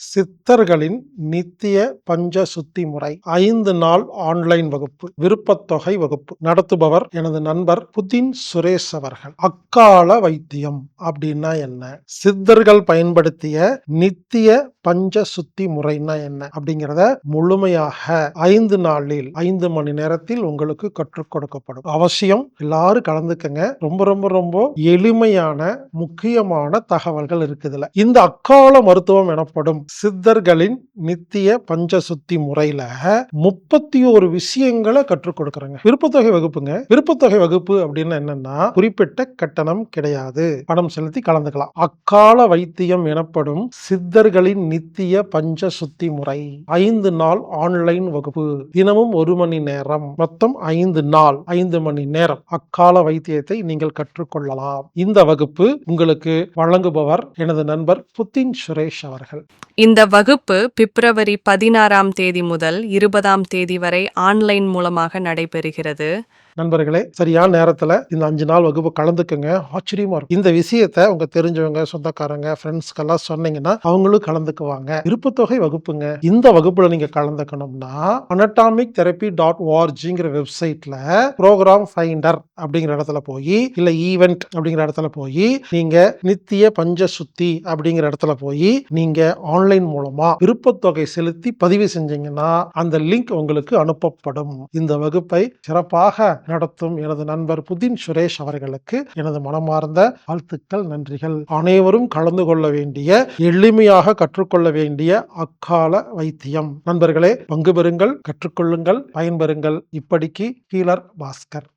சித்தர்களின் நித்திய பஞ்ச சுத்தி முறை 5 நாள் ஆன்லைன் வகுப்பு, விருப்பத்தொகை வகுப்பு நடத்துபவர் எனது நண்பர் புதின் சுரேஷ் அவர்கள். அக்கால வைத்தியம் அப்படின்னா என்ன, சித்தர்கள் பயன்படுத்திய நித்திய பஞ்ச சுத்தி முறைன்னா என்ன அப்படிங்கிறத முழுமையாக 5 நாளில் 5 மணி நேரத்தில் உங்களுக்கு கற்றுக் கொடுக்கப்படும். அவசியம் எல்லாரும் கலந்துக்கங்க. ரொம்ப ரொம்ப ரொம்ப எளிமையான முக்கியமான தகவல்கள் இருக்குதுல. இந்த அக்கால மருத்துவம் எனப்படும் சித்தர்களின் நித்திய பஞ்சசுத்தி முறையில 31 விஷயங்களை கற்றுக் கொடுக்கறாங்க. விருப்பத்தொகை வகுப்புங்க. விருப்பத்தொகை வகுப்பு அப்படின்னு என்னன்னா குறிப்பிட்ட கட்டணம் கிடையாது, பணம் செலுத்தி கலந்துக்கலாம். அக்கால வைத்தியம் எனப்படும் சித்தர்களின் நித்திய பஞ்சசுத்தி முறை 5 நாள் ஆன்லைன் வகுப்பு, தினமும் 1 மணி நேரம், மொத்தம் 5 நாள் 5 மணி நேரம் அக்கால வைத்தியத்தை நீங்கள் கற்றுக்கொள்ளலாம். இந்த வகுப்பு உங்களுக்கு வழங்குபவர் எனது நண்பர் புதின் சுரேஷ் அவர்கள். இந்த வகுப்பு பிப்ரவரி 16ஆம் தேதி முதல் 20ஆம் தேதி வரை ஆன்லைன் மூலமாக நடைபெறுகிறது. நண்பர்களே, சரியான நேரத்துல இந்த 5 நாள் வகுப்பு கலந்துக்குங்க. ஆச்சரியமா இருக்கும். இந்த விஷயத்த உங்க தெரிஞ்சவங்க, சொந்தக்காரங்க, ஃப்ரெண்ட்ஸ்க்கெல்லாம் சொன்னீங்கன்னா அவங்களும் கலந்துக்குவாங்க. விருப்பத்தொகை வகுப்புங்க. இந்த வகுப்புல நீங்க கலந்துக்கணும்னா anatomictherapy.orgங்கிற வெப்சைட்ல ப்ரோக்ராம் ஃபைண்டர் அப்படிங்கிற இடத்துல போய், இல்ல ஈவென்ட் அப்படிங்கிற இடத்துல போய், நீங்க நித்திய பஞ்ச சுத்தி அப்படிங்கிற இடத்துல போய் நீங்க ஆன்லைன் மூலமா விருப்பத்தொகை செலுத்தி பதிவு செஞ்சீங்கன்னா அந்த லிங்க் உங்களுக்கு அனுப்பப்படும். இந்த வகுப்பை சிறப்பாக நடத்தும் எனது நண்பர் புதின் சுரேஷ் அவர்களுக்கு எனது மனமார்ந்த வாழ்த்துக்கள், நன்றிகள். அனைவரும் கலந்து கொள்ள வேண்டிய, எளிமையாக கற்றுக்கொள்ள வேண்டிய அக்கால வைத்தியம். நண்பர்களே, பங்கு பெறுங்கள், கற்றுக்கொள்ளுங்கள், பயன்பெறுங்கள். இப்படிக்கு ஹீலர் பாஸ்கர்.